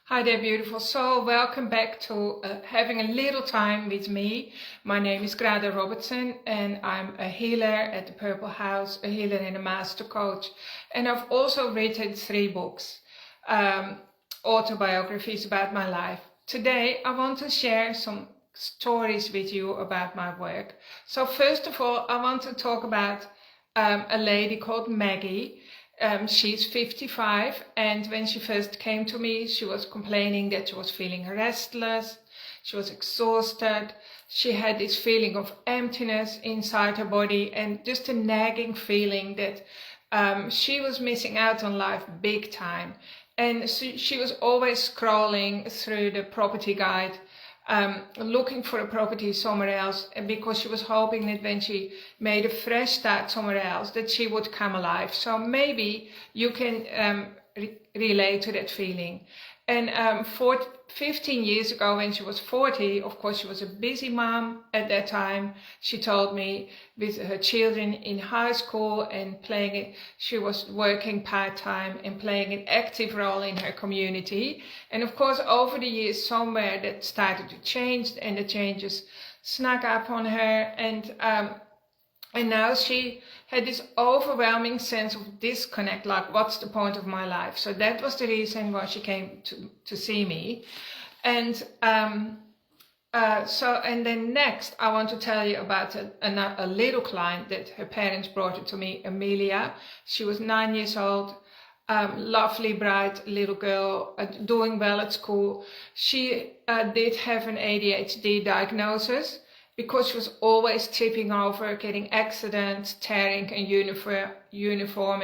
Hi there, beautiful soul. Welcome back to having a little time with me. My name is Grada Robertson and I'm a healer at the Purple House, a healer and a master coach. And I've also written 3 books, autobiographies about my life. Today, I want to share some stories with you about my work. So first of all, I want to talk about a lady called Maggie. She's 55, and when she first came to me, she was complaining that she was feeling restless, she was exhausted, she had this feeling of emptiness inside her body and just a nagging feeling that she was missing out on life big time. And she was always scrolling through the property guide, looking for a property somewhere else, and because she was hoping that when she made a fresh start somewhere else that she would come alive. So maybe you can relate to that feeling. And 15 years ago, when she was 40, of course, she was a busy mom at that time. She told me, with her children in high school and she was working part-time and playing an active role in her community. And of course, over the years, somewhere that started to change, and the changes snuck up on her. And now she had this overwhelming sense of disconnect, like, what's the point of my life? So that was the reason why she came to see me. And and then next, I want to tell you about a little client that her parents brought her to me, Amelia. She was 9 years old, lovely, bright little girl, doing well at school. She did have an ADHD diagnosis, because she was always tripping over, getting accidents, tearing a uniform,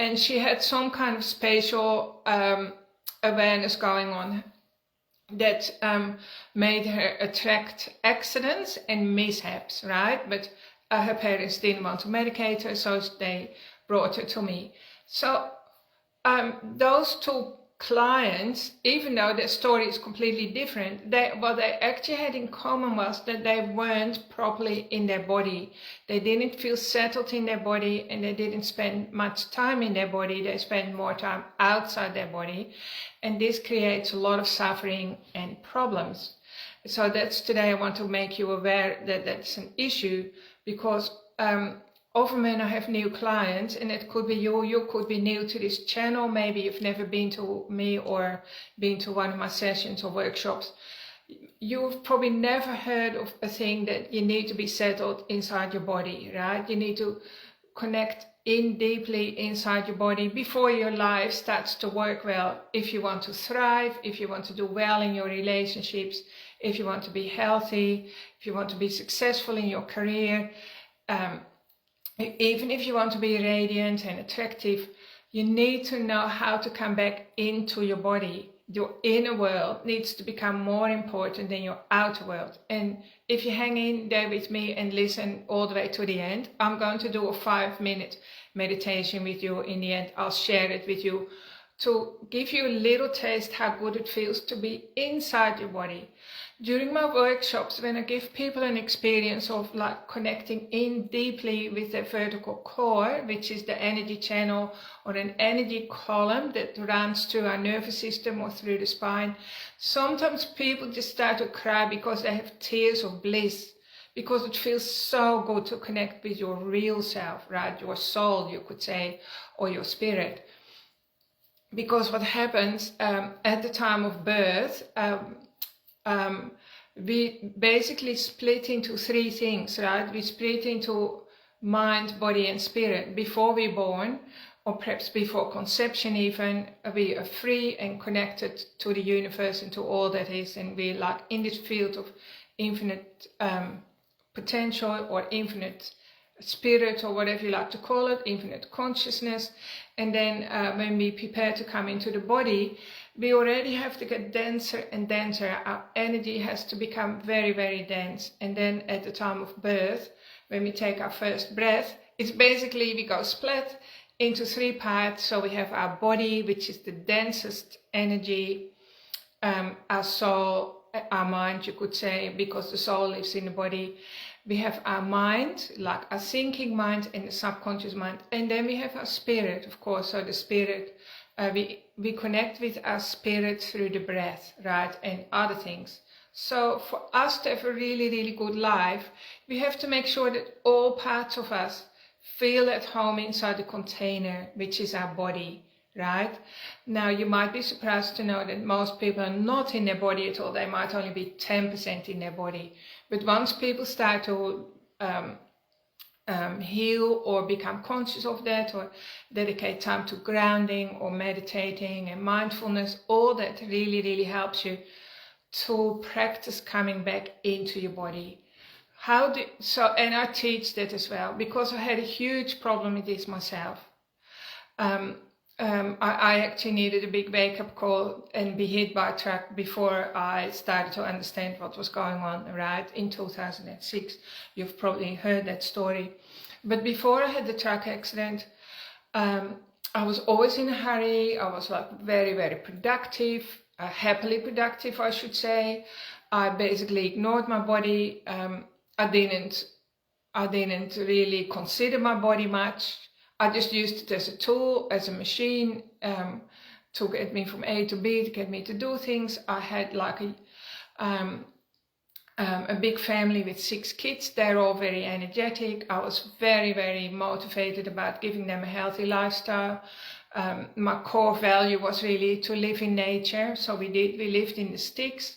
and she had some kind of spatial awareness going on that made her attract accidents and mishaps, right? But her parents didn't want to medicate her, so they brought her to me. So those 2 clients, even though their story is completely different, what they actually had in common was that they weren't properly in their body. They didn't feel settled in their body, and they didn't spend much time in their body. They spent more time outside their body, and this creates a lot of suffering and problems. So today I want to make you aware that that's an issue, because often when I have new clients, and it could be you could be new to this channel, maybe you've never been to me or been to one of my sessions or workshops, you've probably never heard of a thing that you need to be settled inside your body, right? You need to connect in deeply inside your body before your life starts to work well. If you want to thrive, if you want to do well in your relationships, if you want to be healthy, if you want to be successful in your career, even if you want to be radiant and attractive, you need to know how to come back into your body. Your inner world needs to become more important than your outer world. And if you hang in there with me and listen all the way to the end, I'm going to do a 5-minute meditation with you. In the end, I'll share it with you to give you a little taste how good it feels to be inside your body. During my workshops, when I give people an experience of like connecting in deeply with their vertical core, which is the energy channel or an energy column that runs through our nervous system or through the spine, sometimes people just start to cry because they have tears of bliss, because it feels so good to connect with your real self, right? Your soul, you could say, or your spirit. Because what happens at the time of birth, we basically split into 3 things, right? We split into mind, body and spirit. Before we're born, or perhaps before conception even, we are free and connected to the universe and to all that is, and we're like in this field of infinite potential, or infinite spirit, or whatever you like to call it, infinite consciousness. And then when we prepare to come into the body, we already have to get denser and denser. Our energy has to become very, very dense. And then at the time of birth, when we take our first breath, it's basically we go split into 3 parts. So we have our body, which is the densest energy, our soul, our mind, you could say, because the soul lives in the body. We have our mind, like our thinking mind and the subconscious mind. And then we have our spirit, of course. So the spirit, we connect with our spirit through the breath, right, and other things. So for us to have a really, really good life, we have to make sure that all parts of us feel at home inside the container, which is our body, right? Now, you might be surprised to know that most people are not in their body at all. They might only be 10% in their body. But once people start to heal or become conscious of that, or dedicate time to grounding or meditating and mindfulness, all that really, really helps you to practice coming back into your body. And I teach that as well, because I had a huge problem with this myself. I actually needed a big wake-up call and be hit by a truck before I started to understand what was going on, right, in 2006. You've probably heard that story. But before I had the truck accident, I was always in a hurry. I was like very, very productive, happily productive, I should say. I basically ignored my body. I didn't really consider my body much. I just used it as a tool, as a machine, to get me from A to B, to get me to do things. I had like a big family with 6 kids. They're all very energetic. I was very, very motivated about giving them a healthy lifestyle. My core value was really to live in nature. So we lived in the sticks,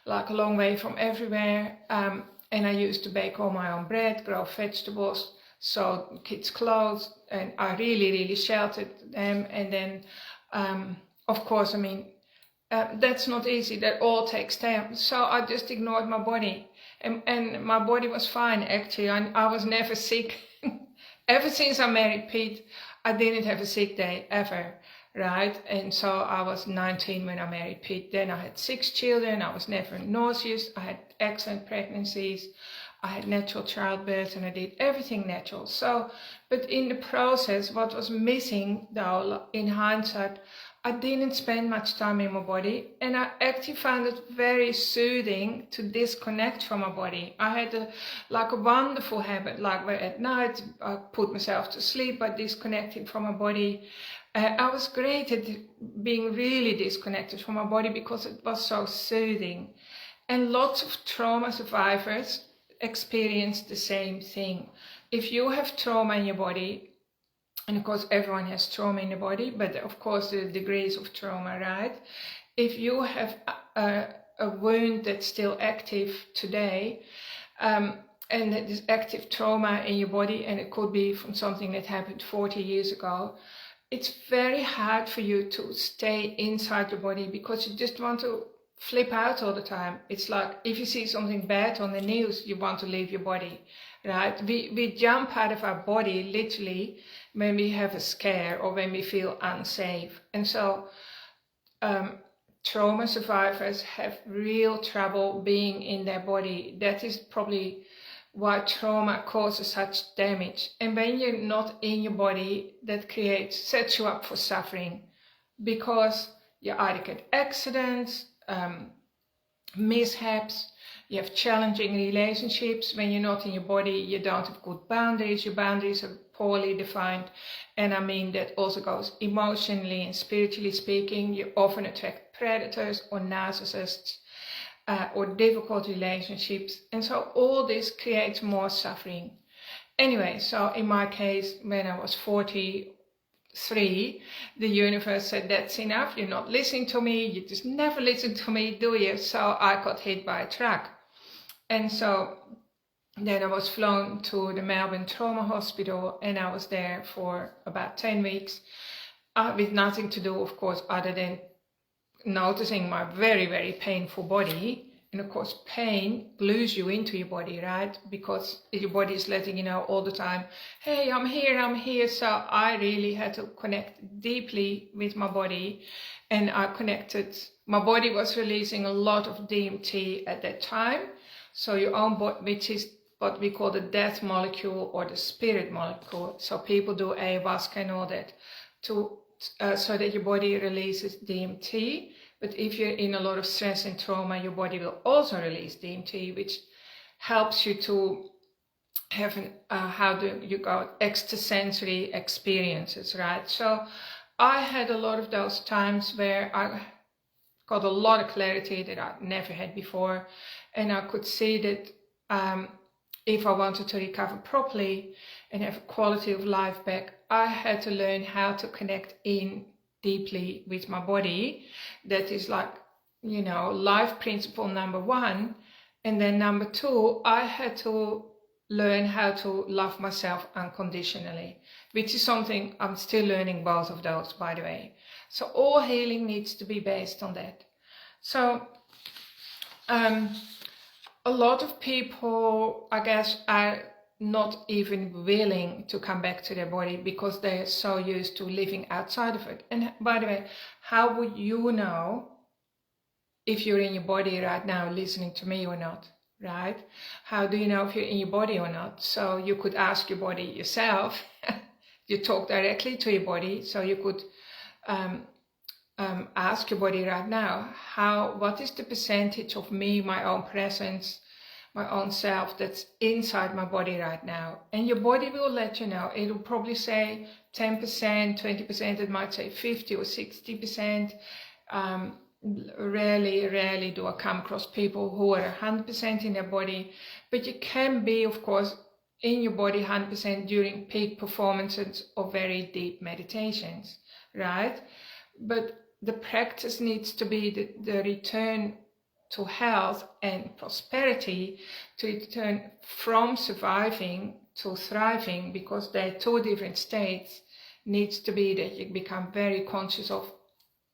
like a long way from everywhere. And I used to bake all my own bread, grow vegetables, sew kids' clothes, and I really, really sheltered them. And then, of course, I mean, that's not easy. That all takes time. So I just ignored my body, and my body was fine, actually. I was never sick. Ever since I married Pete, I didn't have a sick day, ever, right? And so I was 19 when I married Pete. Then I had 6 children. I was never nauseous. I had excellent pregnancies. I had natural childbirth, and I did everything natural. So, but in the process, what was missing, though, in hindsight, I didn't spend much time in my body, and I actually found it very soothing to disconnect from my body. I had a wonderful habit, like where at night I put myself to sleep by disconnecting from my body. I was great at being really disconnected from my body because it was so soothing. And lots of trauma survivors experience the same thing. If you have trauma in your body, and of course everyone has trauma in the body, but of course the degrees of trauma, right? If you have a wound that's still active today, and there's active trauma in your body, and it could be from something that happened 40 years ago, it's very hard for you to stay inside your body because you just want to flip out all the time. It's like if you see something bad on the news, you want to leave your body, right? We jump out of our body literally when we have a scare or when we feel unsafe. And so trauma survivors have real trouble being in their body. That is probably why trauma causes such damage. And when you're not in your body, that sets you up for suffering, because you either get accidents, mishaps, you have challenging relationships. When you're not in your body, you don't have good boundaries. Your boundaries are poorly defined. And I mean, that also goes emotionally and spiritually speaking. You often attract predators or narcissists, or difficult relationships. And so all this creates more suffering. Anyway, so in my case, when I was 43, the universe said, that's enough, you're not listening to me, you just never listen to me, do you? So I got hit by a truck. And so then I was flown to the Melbourne Trauma Hospital, and I was there for about 10 weeks with nothing to do, of course, other than noticing my very, very painful body. And of course, pain glues you into your body, right? Because your body is letting you know all the time, hey, I'm here, I'm here. So I really had to connect deeply with my body. And I connected, my body was releasing a lot of DMT at that time. So your own body, which is what we call the death molecule or the spirit molecule. So people do ayahuasca and all that so that your body releases DMT. But if you're in a lot of stress and trauma, your body will also release DMT, which helps you to have extrasensory experiences, right? So I had a lot of those times where I got a lot of clarity that I'd never had before, and I could see that if I wanted to recover properly and have a quality of life back, I had to learn how to connect in deeply with my body. That is like, you know, life principle number one. And then number two, I had to learn how to love myself unconditionally, which is something I'm still learning, both of those, by the way. So all healing needs to be based on that. So a lot of people, I guess, are not even willing to come back to their body because they're so used to living outside of it. And by the way, how would you know if you're in your body right now listening to me or not, right? How do you know if you're in your body or not? So you could ask your body yourself. You talk directly to your body, so you could ask your body right now, what is the percentage of me, my own presence, my own self that's inside my body right now? And your body will let you know. It'll probably say 10%, 20%, it might say 50 or 60%. Rarely do I come across people who are 100% in their body, but you can be, of course, in your body 100% during peak performances or very deep meditations, right? But the practice needs to be the return to health and prosperity, to return from surviving to thriving, because they're two different states. Needs to be that you become very conscious of,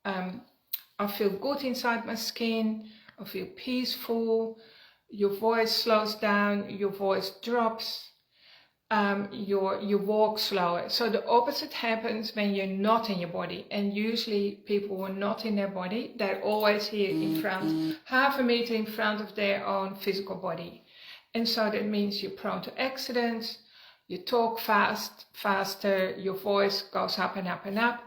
I feel good inside my skin, I feel peaceful, your voice slows down, your voice drops, you walk slower. So the opposite happens when you're not in your body. And usually people who are not in their body, they're always here in front, half a meter in front of their own physical body. And so that means you're prone to accidents, you talk faster, your voice goes up and up and up.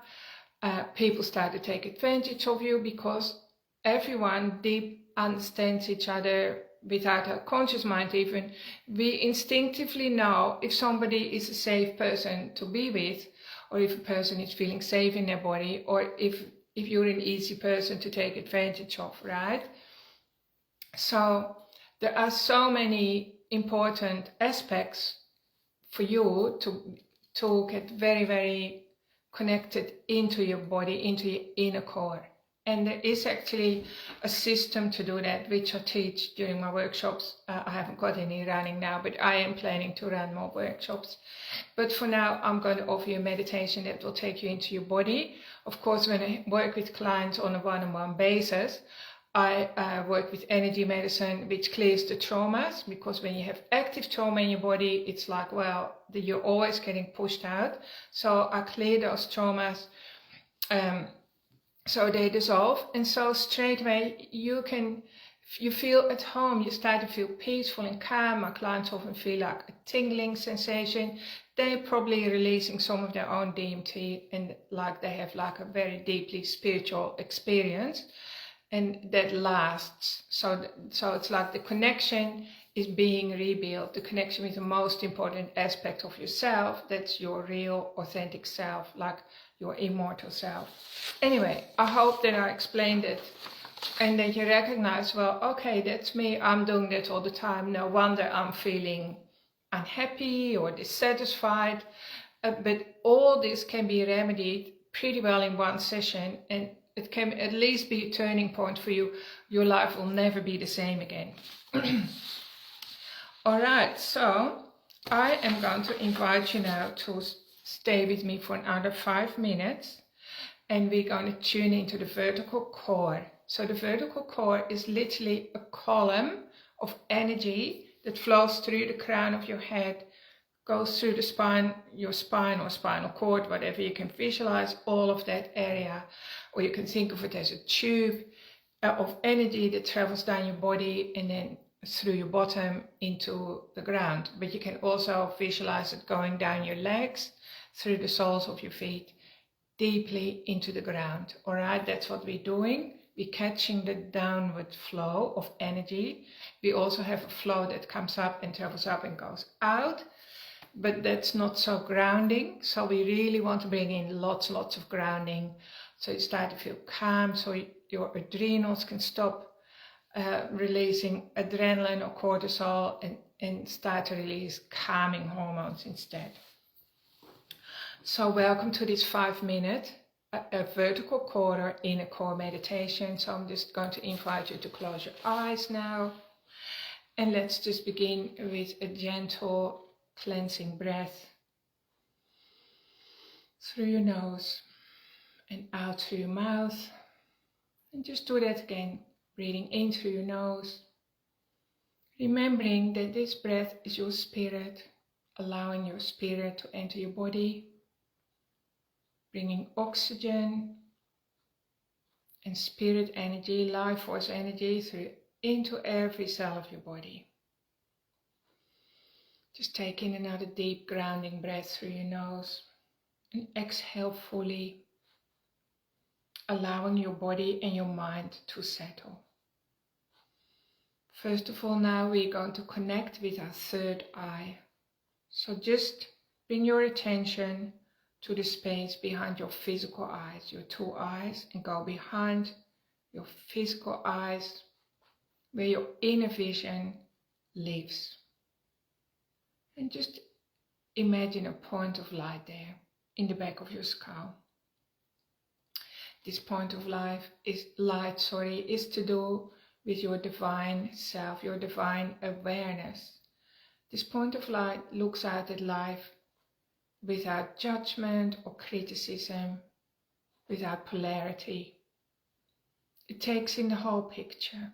People start to take advantage of you because everyone deep understands each other without a conscious mind even. We instinctively know if somebody is a safe person to be with, or if a person is feeling safe in their body, or if you're an easy person to take advantage of, right? So there are so many important aspects for you to get very, very connected into your body, into your inner core. And there is actually a system to do that, which I teach during my workshops. I haven't got any running now, but I am planning to run more workshops. But for now, I'm going to offer you a meditation that will take you into your body. Of course, when I work with clients on a one-on-one basis, I work with energy medicine, which clears the traumas, because when you have active trauma in your body, it's like, well, you're always getting pushed out. So I clear those traumas, so they dissolve. And so straight away, you feel at home, you start to feel peaceful and calm. My clients often feel like a tingling sensation. They're probably releasing some of their own DMT, and like they have like a very deeply spiritual experience. And that lasts. So it's like the connection is being rebuilt, the connection with the most important aspect of yourself. That's your real, authentic self, like your immortal self. Anyway, I hope that I explained it and that you recognize, well, okay, that's me. I'm doing that all the time. No wonder I'm feeling unhappy or dissatisfied. But all this can be remedied pretty well in one session, and it can at least be a turning point for you. Your life will never be the same again. All right, so I am going to invite you now to stay with me for another 5 minutes, and we're going to tune into the vertical core. So the vertical core is literally a column of energy that flows through the crown of your head, goes through the spine, your spine or spinal cord, whatever you can visualize, all of that area. Or you can think of it as a tube of energy that travels down your body and then through your bottom into the ground. But you can also visualize it going down your legs, through the soles of your feet, deeply into the ground. All right, that's what we're doing. We're catching the downward flow of energy. We also have a flow that comes up and travels up and goes out. but that's not so grounding. So we really want to bring in lots of grounding. So you start to feel calm, so your adrenals can stop releasing adrenaline or cortisol and start to release calming hormones instead. So welcome to this 5-minute a vertical core or inner core meditation. So I'm just going to invite you to close your eyes now. And let's just begin with a gentle cleansing breath through your nose and out through your mouth. And just do that again, breathing in through your nose. Remembering that this breath is your spirit, allowing your spirit to enter your body, bringing oxygen and spirit energy, life force energy into every cell of your body. Just take in another deep grounding breath through your nose and exhale fully, allowing your body and your mind to settle. First of all, now we're going to connect with our third eye. So just bring your attention to the space behind your physical eyes, your 2 eyes, and go behind your physical eyes where your inner vision lives. And just imagine a point of light there in the back of your skull. This point of light is to do with your divine self, your divine awareness. This point of light looks out at life without judgment or criticism, without polarity. It takes in the whole picture.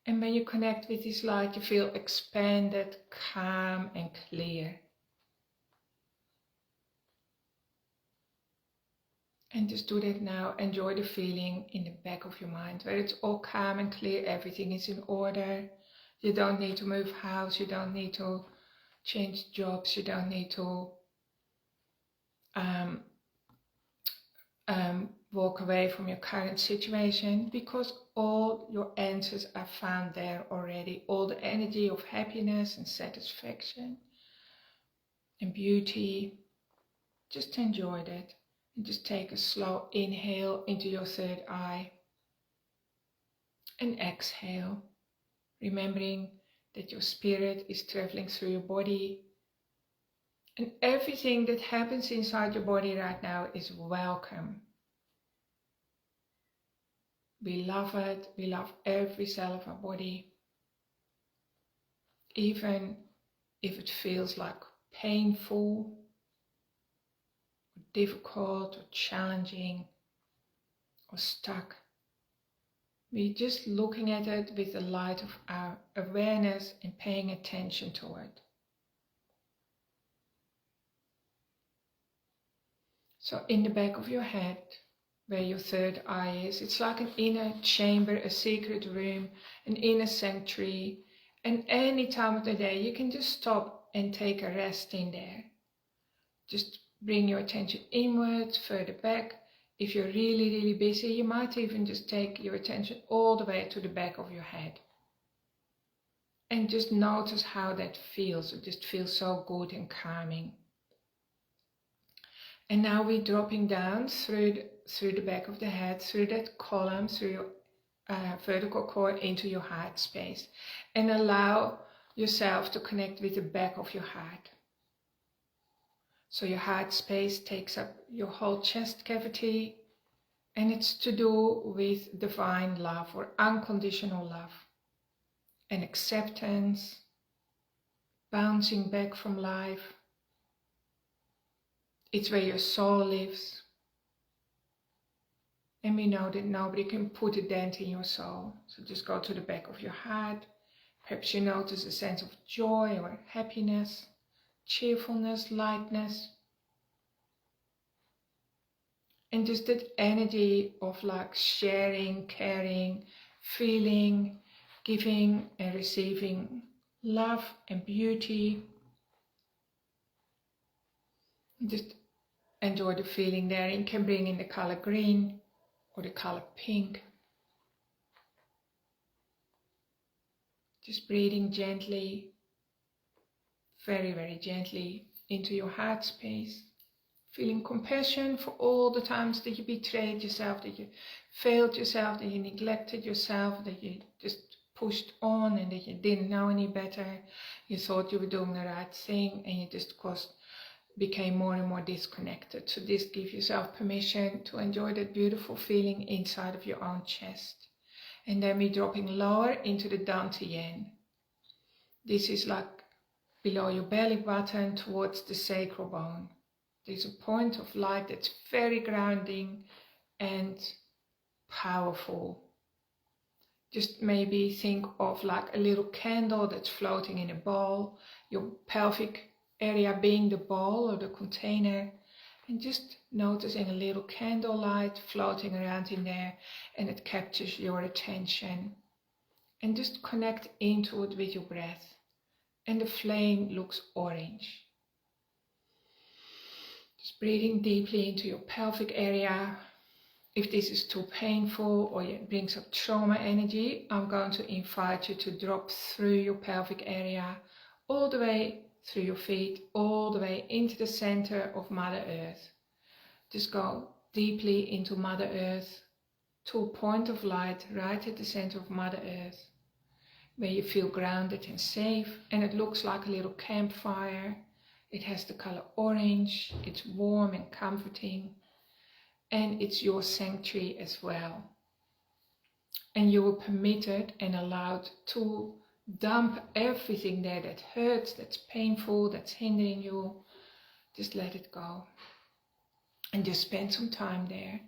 And when you connect with this light, you feel expanded, calm and clear. And just do that now. Enjoy the feeling in the back of your mind where it's all calm and clear, everything is in order. You don't need to move house, you don't need to change jobs, you don't need to walk away from your current situation, because all your answers are found there already. All the energy of happiness and satisfaction and beauty. Just enjoy that. And just take a slow inhale into your third eye and exhale, remembering that your spirit is traveling through your body, and everything that happens inside your body right now is welcome. We love it. We love every cell of our body, even if it feels like painful, difficult or challenging or stuck. We're just looking at it with the light of our awareness and paying attention to it. So in the back of your head, where your third eye is, it's like an inner chamber, a secret room, an inner sanctuary. And any time of the day, you can just stop and take a rest in there. Just bring your attention inwards, further back. If you're really busy, you might even just take your attention all the way to the back of your head. And just notice how that feels. It just feels so good and calming. And now we're dropping down through the back of the head, through that column, through your vertical core into your heart space. And allow yourself to connect with the back of your heart. So your heart space takes up your whole chest cavity, and it's to do with divine love or unconditional love and acceptance, bouncing back from life. It's where your soul lives. And we know that nobody can put a dent in your soul. So just go to the back of your heart. Perhaps you notice a sense of joy or happiness, cheerfulness, lightness. And just that energy of like sharing, caring, feeling, giving and receiving love and beauty. Just enjoy the feeling there. You can bring in the color green or the color pink. Just breathing gently, very, very gently into your heart space. Feeling compassion for all the times that you betrayed yourself, that you failed yourself, that you neglected yourself, that you just pushed on and that you didn't know any better. You thought you were doing the right thing and you just became more and more disconnected. So this gives yourself permission to enjoy that beautiful feeling inside of your own chest. And then we're dropping lower into the Dantian. This is like below your belly button towards the sacral bone. There's a point of light that's very grounding and powerful. Just maybe think of like a little candle that's floating in a bowl, your pelvic area being the bowl or the container, and just noticing a little candle light floating around in there, and it captures your attention. And just connect into it with your breath. And the flame looks orange. Just breathing deeply into your pelvic area. If this is too painful or it brings up trauma energy, I'm going to invite you to drop through your pelvic area, all the way through your feet, all the way into the center of Mother Earth. Just go deeply into Mother Earth, to a point of light right at the center of Mother Earth, where you feel grounded and safe, and it looks like a little campfire. It has the color orange, it's warm and comforting, and it's your sanctuary as well. And you were permitted and allowed to dump everything there that hurts, that's painful, that's hindering you. Just let it go. And just spend some time there,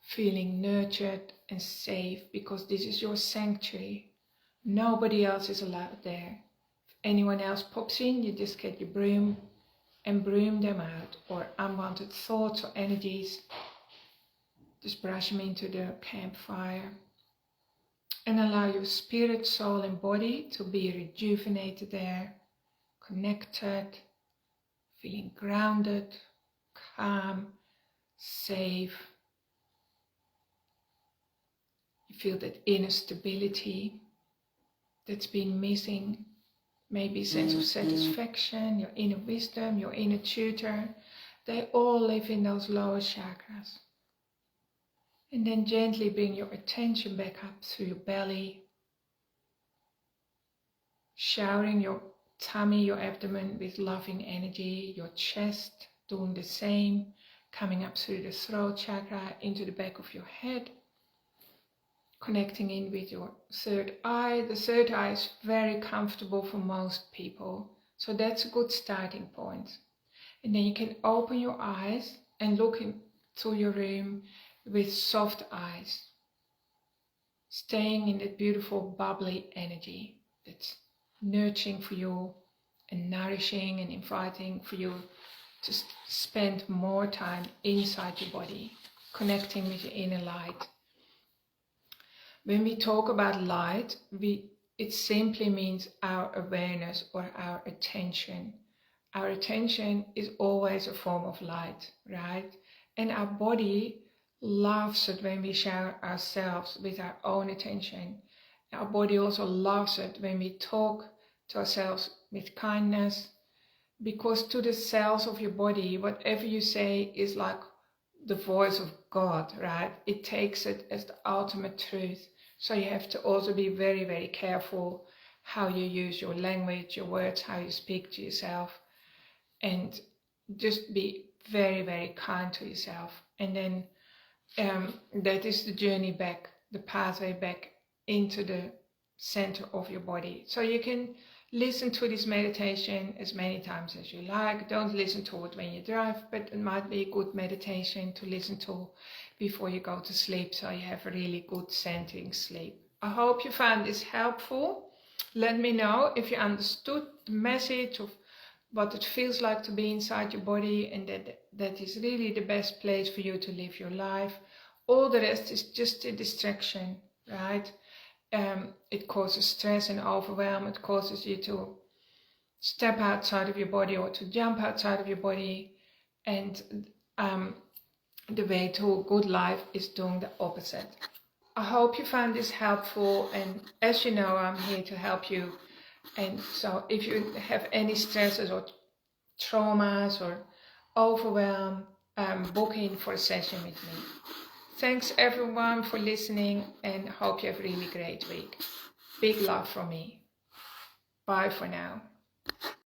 feeling nurtured and safe, because this is your sanctuary. Nobody else is allowed there. Anyone else pops in, you just get your broom and broom them out, or unwanted thoughts or energies, just brush them into the campfire, and allow your spirit, soul and body to be rejuvenated there, connected, feeling grounded, calm, safe. You feel that inner stability that's been missing. Maybe a sense of satisfaction, your inner wisdom, your inner tutor. They all live in those lower chakras. And then gently bring your attention back up through your belly, showering your tummy, your abdomen with loving energy, your chest doing the same, coming up through the throat chakra into the back of your head. Connecting in with your third eye. The third eye is very comfortable for most people, so that's a good starting point. And then you can open your eyes and look into your room with soft eyes, staying in that beautiful bubbly energy that's nurturing for you and nourishing and inviting for you to spend more time inside your body, connecting with your inner light. When we talk about light, it simply means our awareness or our attention. Our attention is always a form of light, right? And our body loves it when we shower ourselves with our own attention. Our body also loves it when we talk to ourselves with kindness, because to the cells of your body, whatever you say is like the voice of God, right? It takes it as the ultimate truth. So you have to also be very, very careful how you use your language, your words, how you speak to yourself, and just be very, very kind to yourself. And then that is the journey back, the pathway back into the center of your body. So you can listen to this meditation as many times as you like. Don't listen to it when you drive, but it might be a good meditation to listen to before you go to sleep, so you have a really good centering sleep. I hope you found this helpful. Let me know if you understood the message of what it feels like to be inside your body, and that is really the best place for you to live your life. All the rest is just a distraction, right? It causes stress and overwhelm. It causes you to step outside of your body or to jump outside of your body. And the way to a good life is doing the opposite. I hope you found this helpful. And as you know, I'm here to help you And so if you have any stresses or traumas or overwhelm, book in for a session with me. Thanks everyone for listening, and hope you have a really great week. Big love from me. Bye for now.